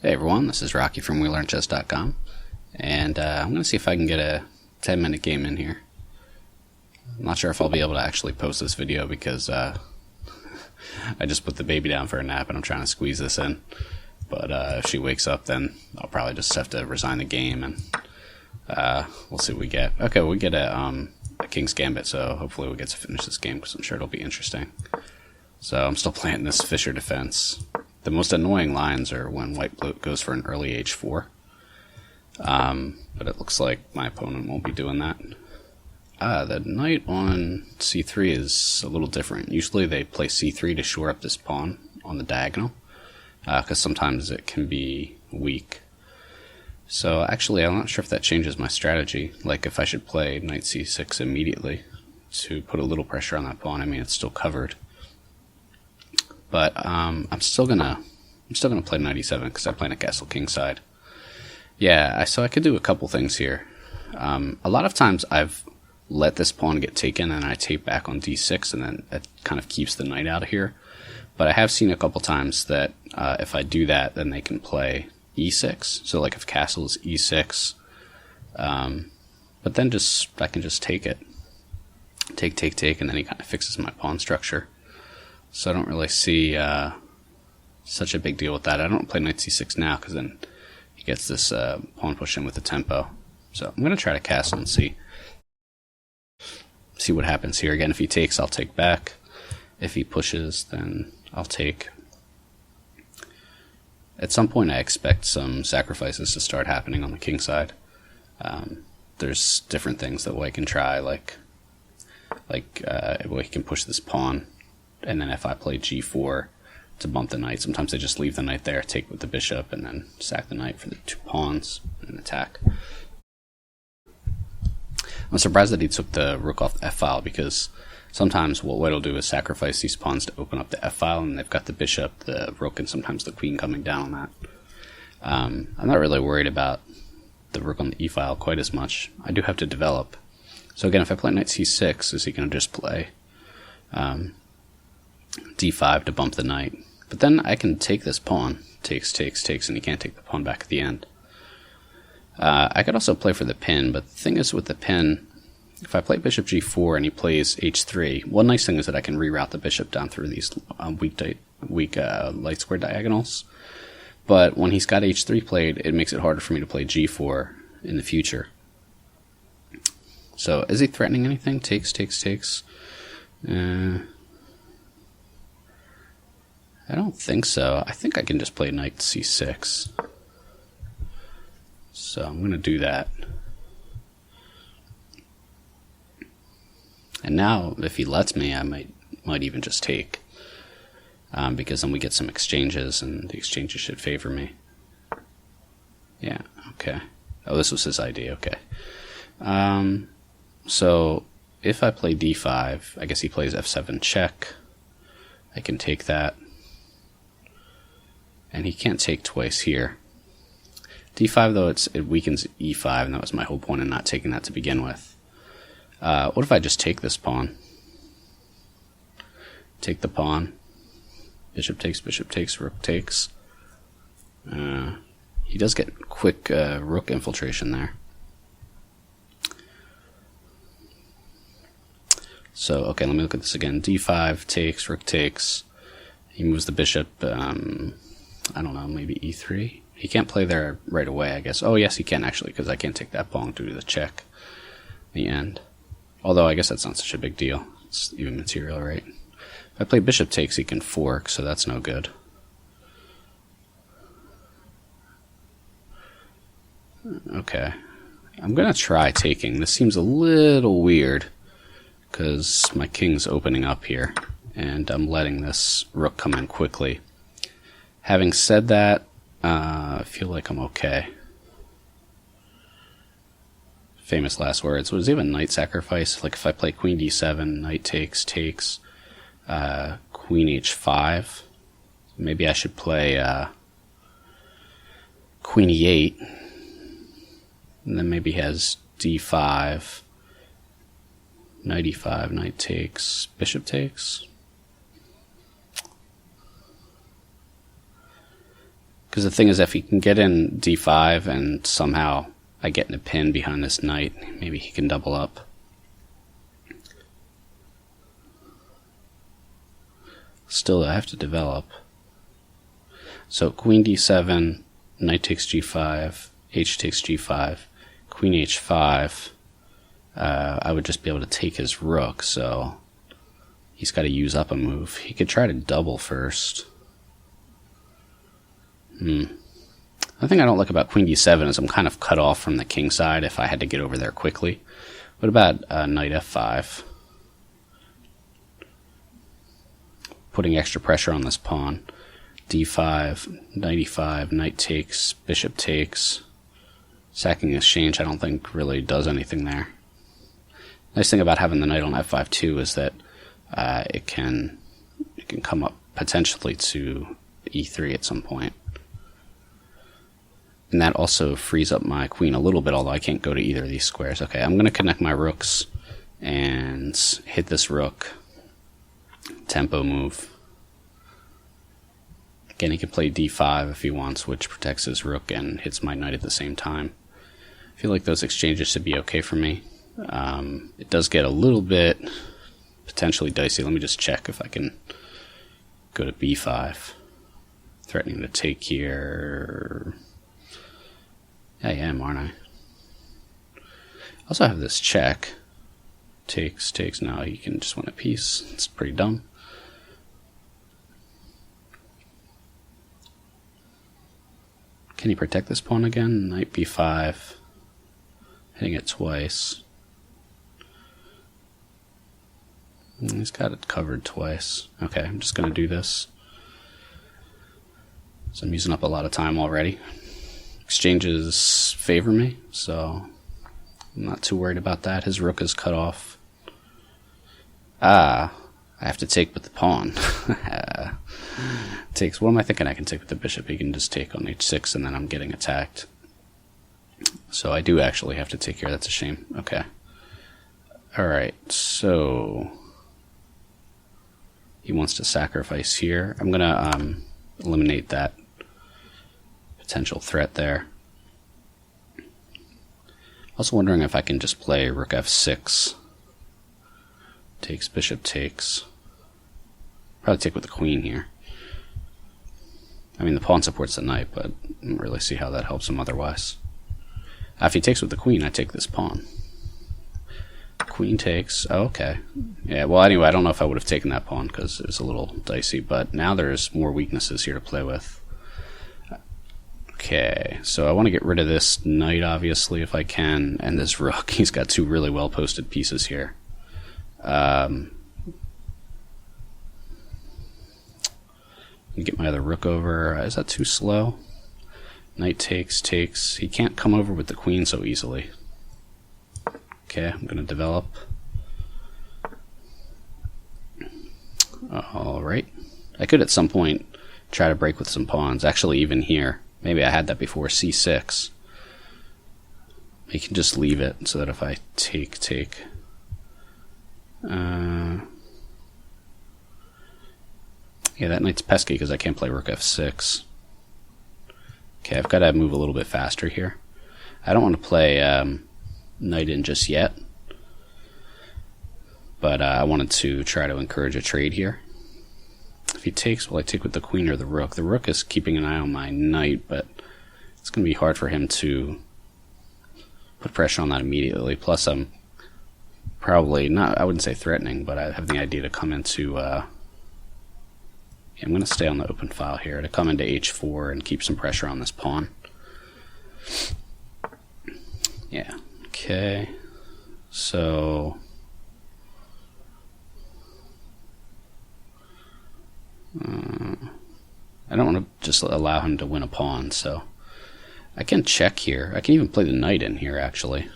Hey everyone, this is Rocky from WeLearnChess.com, and I'm going to see if I can get a 10-minute game in here. I'm not sure if I'll be able to actually post this video because I just put the baby down for a nap and I'm trying to squeeze this in. But if she wakes up, then I'll probably just have to resign the game, and we'll see what we get. Okay, we get a King's Gambit, so hopefully we'll get to finish this game because I'm sure it'll be interesting. So I'm still playing this Fischer defense. The most annoying lines are when white goes for an early h4. But it looks like my opponent won't be doing that. The knight on c3 is a little different. Usually they play c3 to shore up this pawn on the diagonal, because sometimes it can be weak. So actually I'm not sure if that changes my strategy. Like if I should play knight c6 immediately to put a little pressure on that pawn. I mean, it's still covered. But I'm still gonna play knight e7 because I play a castle king side. Yeah, so I could do a couple things here. A lot of times I've let this pawn get taken and I take back on d6, and then it kind of keeps the knight out of here. But I have seen a couple times that if I do that, then they can play e6. So like if castle is e6, but then I can just take it, take, and then he kind of fixes my pawn structure. So I don't really see such a big deal with that. I don't play knight c6 now because then he gets this pawn push in with the tempo. So I'm going to try to castle and see what happens here. Again, if he takes, I'll take back. If he pushes, then I'll take. At some point I expect some sacrifices to start happening on the king side. There's different things that white can try, like he can push this pawn. And then if I play g4 to bump the knight, sometimes they just leave the knight there, take with the bishop, and then sack the knight for the two pawns and attack. I'm surprised that he took the rook off the f-file, because sometimes what white will do is sacrifice these pawns to open up the f-file, and they've got the bishop, the rook, and sometimes the queen coming down on that. I'm not really worried about the rook on the e-file quite as much. I do have to develop. So again, if I play knight c6, is he going to just play d5 to bump the knight? But then I can take this pawn, takes, and he can't take the pawn back at the end. I could also play for the pin, but the thing is with the pin, if I play bishop g4 and he plays h3, one nice thing is that I can reroute the bishop down through these weak light square diagonals. But when he's got h3 played, it makes it harder for me to play g4 in the future. So is he threatening anything? Takes. I don't think so. I think I can just play knight c6. So I'm going to do that. And now, if he lets me, I might even just take. Because then we get some exchanges, and the exchanges should favor me. Yeah, okay. Oh, this was his idea, okay. So, if I play d5, I guess he plays f7 check. I can take that. And he can't take twice here. d5, though, it weakens e5, and that was my whole point in not taking that to begin with. What if I just take this pawn? Take the pawn. Bishop takes, rook takes. He does get quick rook infiltration there. So, okay, let me look at this again. d5 takes, rook takes. He moves the bishop, I don't know, maybe e3? He can't play there right away, I guess. Oh, yes, he can, actually, because I can't take that pawn due to the check. The end. Although, I guess that's not such a big deal. It's even material, right? If I play bishop takes, he can fork, so that's no good. Okay. I'm going to try taking. This seems a little weird, because my king's opening up here, and I'm letting this rook come in quickly. Having said that, I feel like I'm okay. Famous last words. Was even knight sacrifice? Like if I play queen d7, knight takes, queen h5. Maybe I should play queen e8. And then maybe he has d5, knight e5, knight takes, bishop takes. Because the thing is, if he can get in d5 and somehow I get in a pin behind this knight, maybe he can double up. Still, I have to develop. So queen d7, knight takes g5, h takes g5, queen h5. I would just be able to take his rook, so he's got to use up a move. He could try to double first. The thing I don't like about queen d7 is I'm kind of cut off from the king side if I had to get over there quickly. What about knight f5? Putting extra pressure on this pawn. d5, knight e5, knight takes, bishop takes. Sacking exchange I don't think really does anything there. Nice thing about having the knight on f5 too is that it can come up potentially to e3 at some point. And that also frees up my queen a little bit, although I can't go to either of these squares. Okay, I'm going to connect my rooks and hit this rook. Tempo move. Again, he can play d5 if he wants, which protects his rook and hits my knight at the same time. I feel like those exchanges should be okay for me. It does get a little bit potentially dicey. Let me just check if I can go to b5. Threatening to take here. Yeah, I am, aren't I? Also have this check. Takes. Now he can just win a piece. It's pretty dumb. Can he protect this pawn again? Knight b5. Hitting it twice. He's got it covered twice. Okay, I'm just going to do this. So I'm using up a lot of time already. Exchanges favor me, so I'm not too worried about that. His rook is cut off. I have to take with the pawn. Takes. What am I thinking I can take with the bishop? He can just take on h6 and then I'm getting attacked. So I do actually have to take here. That's a shame. Okay. Alright, so he wants to sacrifice here. I'm going to eliminate that potential threat there. Also wondering if I can just play rook f6. Takes, bishop takes. Probably take with the queen here. I mean, the pawn supports the knight, but I don't really see how that helps him otherwise. If he takes with the queen, I take this pawn. Queen takes. Oh, okay. Yeah, well, anyway, I don't know if I would have taken that pawn because it was a little dicey, but now there's more weaknesses here to play with. Okay, so I want to get rid of this knight, obviously, if I can, and this rook. He's got two really well-posted pieces here. Get my other rook over. Is that too slow? Knight takes. He can't come over with the queen so easily. Okay, I'm going to develop. Alright. I could at some point try to break with some pawns. Actually, even here. Maybe I had that before, c6. You can just leave it so that if I take. Yeah, that knight's pesky because I can't play rook f6. Okay, I've got to move a little bit faster here. I don't want to play knight in just yet, but I wanted to try to encourage a trade here. If he takes, will I take with the queen or the rook? The rook is keeping an eye on my knight, but it's going to be hard for him to put pressure on that immediately. Plus, I'm probably not, I wouldn't say threatening, but I have the idea to come into, I'm going to stay on the open file here, to come into h4 and keep some pressure on this pawn. Yeah, okay, so I don't want to just allow him to win a pawn, so I can check here. I can even play the knight in here, actually.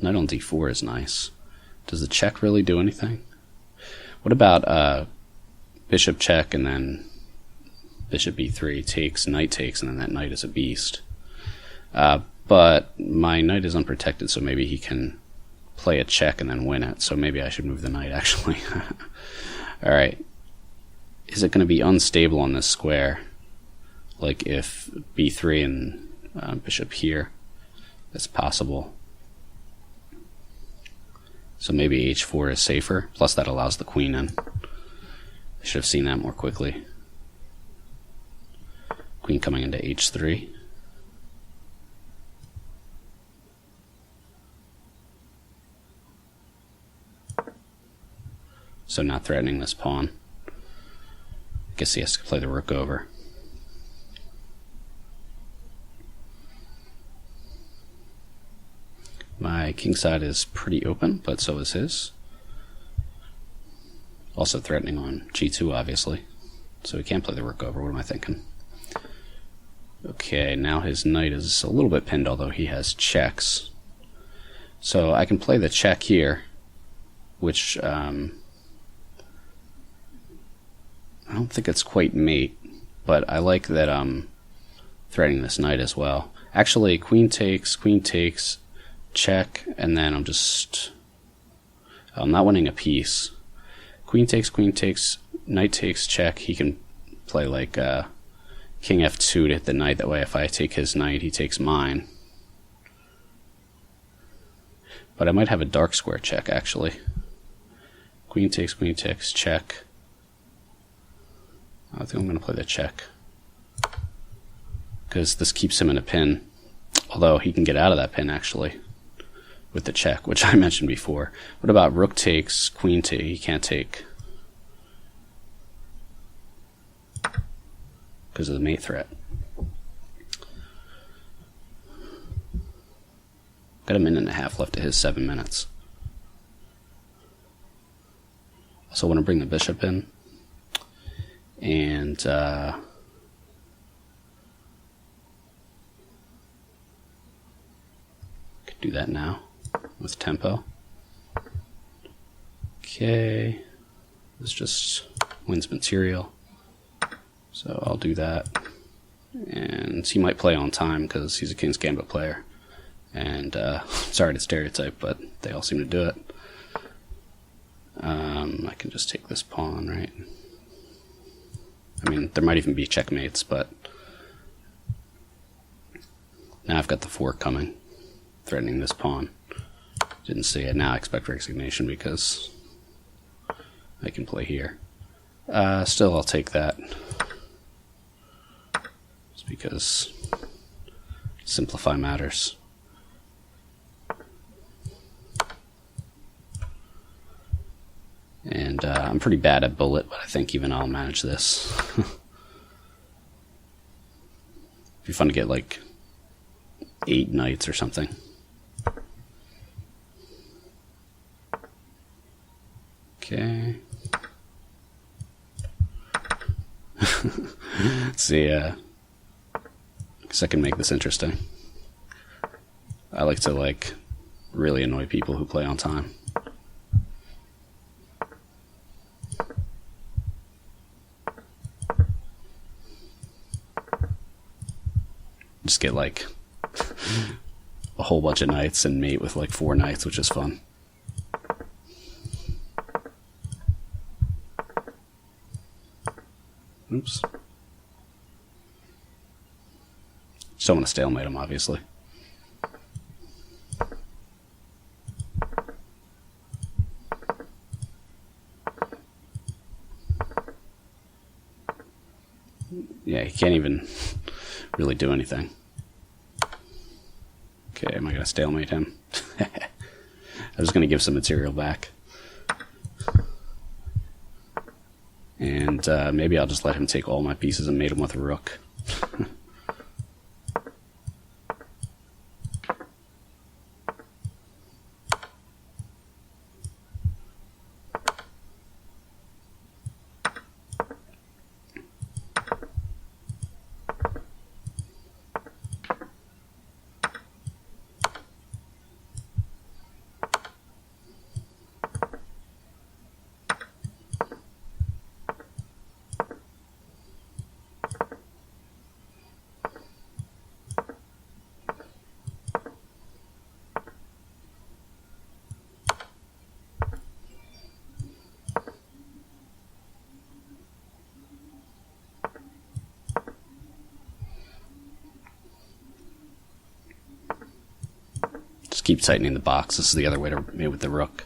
Knight on d4 is nice. Does the check really do anything? What about bishop check and then bishop b3 takes, knight takes, and then that knight is a beast? But my knight is unprotected, so maybe he can play a check and then win it. So maybe I should move the knight, actually. Alright. Is it going to be unstable on this square? like if b3 and bishop here, that's possible. So maybe h4 is safer, plus that allows the queen in. I should have seen that more quickly. Queen coming into h3. So not threatening this pawn. I guess he has to play the rook over. My king side is pretty open, but so is his. Also threatening on g2, obviously. So he can't play the rook over. What am I thinking? Okay, now his knight is a little bit pinned, although he has checks. So I can play the check here, which I don't think it's quite mate, but I like that I'm threatening this knight as well. Actually, queen takes, check, and then I'm not winning a piece. Queen takes, knight takes, check. He can play like king f2 to hit the knight. That way if I take his knight, he takes mine. But I might have a dark square check, actually. Queen takes, check. I think I'm going to play the check, because this keeps him in a pin, although he can get out of that pin actually with the check, which I mentioned before. What about rook takes, queen takes? He can't take because of the mate threat. Got a minute and a half left to his 7 minutes. Also want to bring the bishop in. And could do that now with tempo. Okay, this just wins material, so I'll do that. And he might play on time because he's a King's Gambit player. And sorry to stereotype, but they all seem to do it. I can just take this pawn, right? I mean, there might even be checkmates, but now I've got the fork coming, threatening this pawn. Didn't see it. Now I expect resignation because I can play here. Still, I'll take that. Just because simplify matters. And I'm pretty bad at bullet, but I think even I'll manage this. It'd be fun to get like 8 knights or something. Okay. Let's see, I guess I can make this interesting. I like to really annoy people who play on time. Just get like a whole bunch of knights and mate with like 4 knights, which is fun. Oops. Just don't want to stalemate him, obviously. Yeah, he can't even really do anything. Okay, am I going to stalemate him? I was going to give some material back. And maybe I'll just let him take all my pieces and mate him with a rook. Just keep tightening the box. This is the other way to mate with the rook.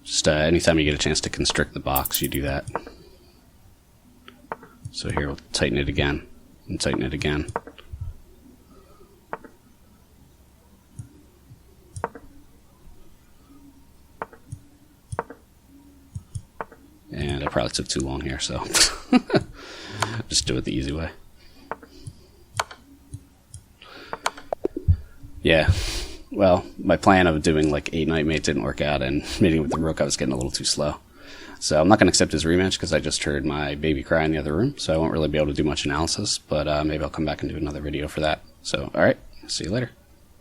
Just anytime you get a chance to constrict the box, you do that. So here we'll tighten it again, and tighten it again. And I probably took too long here, so just do it the easy way. Yeah, well, my plan of doing like 8 knight mate didn't work out, and mating with the rook I was getting a little too slow. So I'm not going to accept his rematch because I just heard my baby cry in the other room, so I won't really be able to do much analysis, but maybe I'll come back and do another video for that. So, alright, see you later.